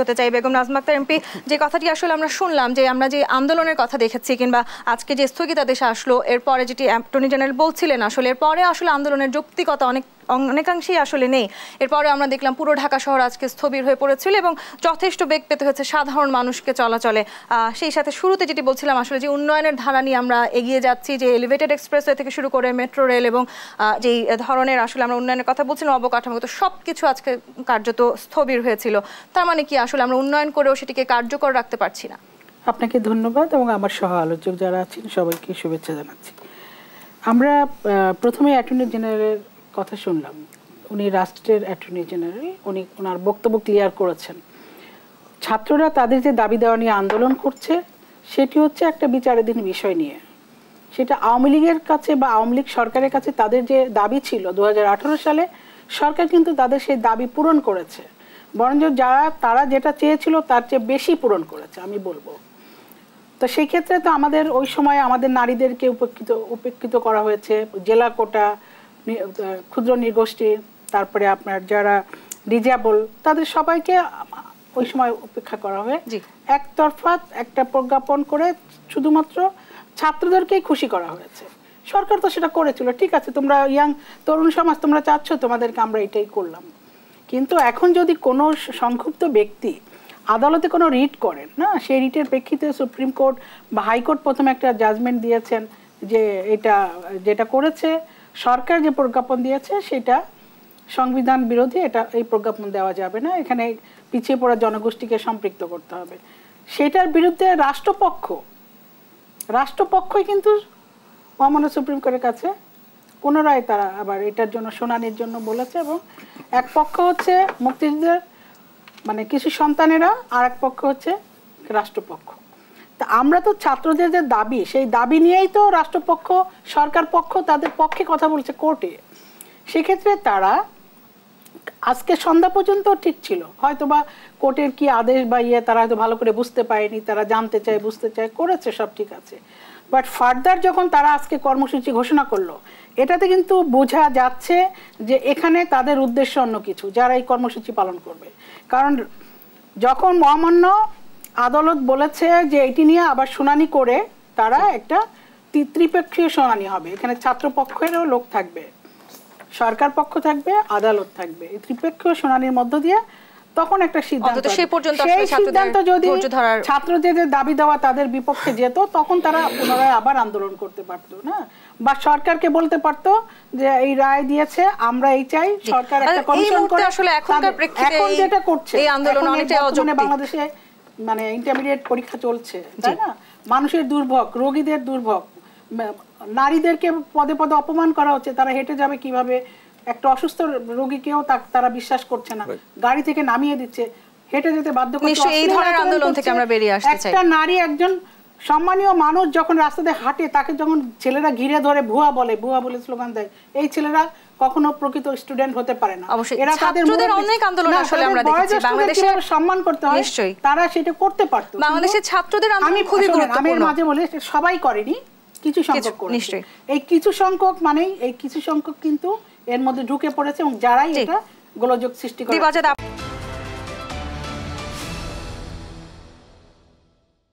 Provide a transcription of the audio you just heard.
হতে চাই বেগম নাজমা আক্তার এমপি, যে কথাটি আসলে আমরা শুনলাম যে আমরা যে আন্দোলনের কথা দেখেছি কিংবা আজকে যে স্থগিতাদেশ আসলো এরপরে যেটি অ্যাটর্নি জেনারেল বলছিলেন আসলে এরপরে আসলে আন্দোলনের যৌক্তিকতা অনেকাংশেই আসলে নেই। এরপরে আমরা দেখলাম পুরো ঢাকা শহর আজকে স্থবির হয়ে পড়েছিল এবং যথেষ্ট বেগ পেতে হয়েছে সাধারণ মানুষকে চলাচলে। সেই সাথে শুরুতে যেটি বলছিলাম আসলে যে উন্নয়নের ধারা নিয়ে আমরা এগিয়ে যাচ্ছি, যে এলিভেটেড এক্সপ্রেসওয়ে থেকে শুরু করে মেট্রো রেল এবং যেই ধরনের আসলে আমরা উন্নয়নের কথা বলছিলাম অবকাঠামোগত সব কিছু আজকে কার্যত স্থবির হয়েছিল। তার মানে কি আসলে আমরা উন্নয়ন করেও সেটিকে কার্যকর রাখতে পারছি না? আপনাকে ধন্যবাদ এবং আমার সহ আলোচক যারা আছেন সবাইকে শুভেচ্ছা জানাচ্ছি। আমরা প্রথমে অ্যাটর্নি জেনারেলের কথা শুনলাম, উনি রাষ্ট্রের অ্যাটর্নি জেনারেল, উনি ওনার বক্তব্য ক্লিয়ার করেছেন। ছাত্ররা তাদের যে দাবি দেওয়া নিয়ে আন্দোলন করছে সেটি হচ্ছে একটা বিচারাধীন বিষয় নিয়ে। সেটা আওয়ামী লীগের কাছে বা আওয়ামী লীগ সরকারের কাছে তাদের যে দাবি ছিল 2018 সালে, সরকার কিন্তু তাদের সেই দাবি পূরণ করেছে, বরঞ্চ তারা যেটা চেয়েছিল তার চেয়ে বেশি পূরণ করেছে আমি বলবো। তো সেই ক্ষেত্রে তো আমাদের ওই সময় আমাদের নারীদেরকে উপেক্ষিত করা হয়েছে, জেলা কোটা, ক্ষুদ্র নৃগোষ্ঠী, তারপরে আপনার যারা ডিজেবল তাদের সবাইকে ওই সময় উপেক্ষা করা হয়ে একতরফা একটা প্রজ্ঞাপন করে শুধুমাত্র ছাত্রদেরকেই খুশি করা হয়েছে। সরকার তো সেটা করেছিল, ঠিক আছে, তোমরা ইয়াং তরুণ সমাজ তোমরা চাচ্ছ, তোমাদেরকে আমরা এটাই করলাম। কিন্তু এখন যদি কোনো সংক্ষুব্ধ ব্যক্তি আদালতে কোনো রিট করেন না, সেই রিটের প্রেক্ষিতে সুপ্রিম কোর্ট বা হাইকোর্ট প্রথমে একটা জাজমেন্ট দিয়েছেন যে এটা যেটা করেছে সরকার, যে প্রজ্ঞাপন দিয়েছে সেটা সংবিধান বিরোধী, এটা এই প্রজ্ঞাপন দেওয়া যাবে না, এখানে পিছিয়ে পড়া জনগোষ্ঠীকে সম্পৃক্ত করতে হবে। সেটার বিরুদ্ধে রাষ্ট্রপক্ষই কিন্তু মহামান্য সুপ্রিম কোর্টের কাছে পুনরায় তারা আবার এটার জন্য শুনানির জন্য বলেছে, এবং এক পক্ষ হচ্ছে মুক্তিযুদ্ধের মানে কিছু সন্তানেরা, আর এক পক্ষ হচ্ছে রাষ্ট্রপক্ষ। তা আমরা তো ছাত্রদের যে দাবি, সেই দাবি নিয়েই তো রাষ্ট্রপক্ষ সরকার পক্ষ তাদের পক্ষে কথা বলছে কোর্টে। সেক্ষেত্রে তারা আজকে সন্ধ্যা পর্যন্ত ঠিক ছিল, হয়তো বা কোর্টের কি আদেশ বা তারা হয়তো ভালো করে বুঝতে পারেনি, তারা জানতে চায় বুঝতে চায়, করেছে, সব ঠিক আছে। বাট ফার্দার যখন তারা আজকে কর্মসূচি ঘোষণা করলো, এটাতে কিন্তু বোঝা যাচ্ছে যে এখানে তাদের উদ্দেশ্য অন্য কিছু, যারা এই কর্মসূচি পালন করবে। কারণ যখন মহামান্য আদালত বলেছে যে এটি নিয়ে আবার শুনানি করে তারা একটা ত্রিপক্ষীয় শুনানি হবে, এখানে ছাত্র পক্ষেরও লোক থাকবে, সরকার পক্ষ থাকবে, আদালত থাকবে, এই ত্রিপক্ষীয় শুনানির মধ্য দিয়ে তখন একটা সিদ্ধান্ত, সেই সিদ্ধান্ত যদি ছাত্রদের দাবি দেওয়া তাদের বিপক্ষে যেত, তখন তারা পুনরায় আবার আন্দোলন করতে পারতো না, বা সরকারকে বলতে পারতো যে এই রায় দিয়েছে আমরা এই চাই, সরকার একটা কমিশন করে। এখন যেটা করছে বাংলাদেশে মানে ইন্টারমিডিয়েট পরীক্ষা চলছে, তাই না, মানুষের দুর্ভোগ, রোগীদের দুর্ভোগ, নারীদেরকে পদে পদে অপমান করা হচ্ছে, তারা হেঁটে যাবে কিভাবে, একটা অসুস্থ রোগীকেও তারা বিশ্বাস করছে না, গাড়ি থেকে নামিয়ে দিচ্ছে, হেঁটে যেতে বাধ্য করছে। এই ধরনের আন্দোলন থেকে আমরা বেরিয়ে আসতে চাই। একটা নারী, একজন সম্মানীয় মানুষ যখন রাস্তাতে হাঁটে, তাকে যখন ছেলেরা ঘিরে ধরে ভুয়া বলে স্লোগান দেয়, এই ছেলেরা কখনো প্রকৃত স্টুডেন্ট হতে পারে না। এরা ছাত্রদের অনেক আন্দোলন আসলে আমরা দেখেছি বাংলাদেশে, সম্মান করতে হয়, তারা সেটা করতে পারতো। বাংলাদেশের ছাত্রদের আন্দোলন খুবই গুরুত্বপূর্ণ। আমি মাঝে বলে সবাই করেনি, কিছু সংখ্যক করেছে। এই কিছু সংখ্যক মানেই এই কিছু সংখ্যক কিন্তু এর মধ্যে ঢুকে পড়েছে, এবং যারাই এটা গোলযোগ সৃষ্টি করে।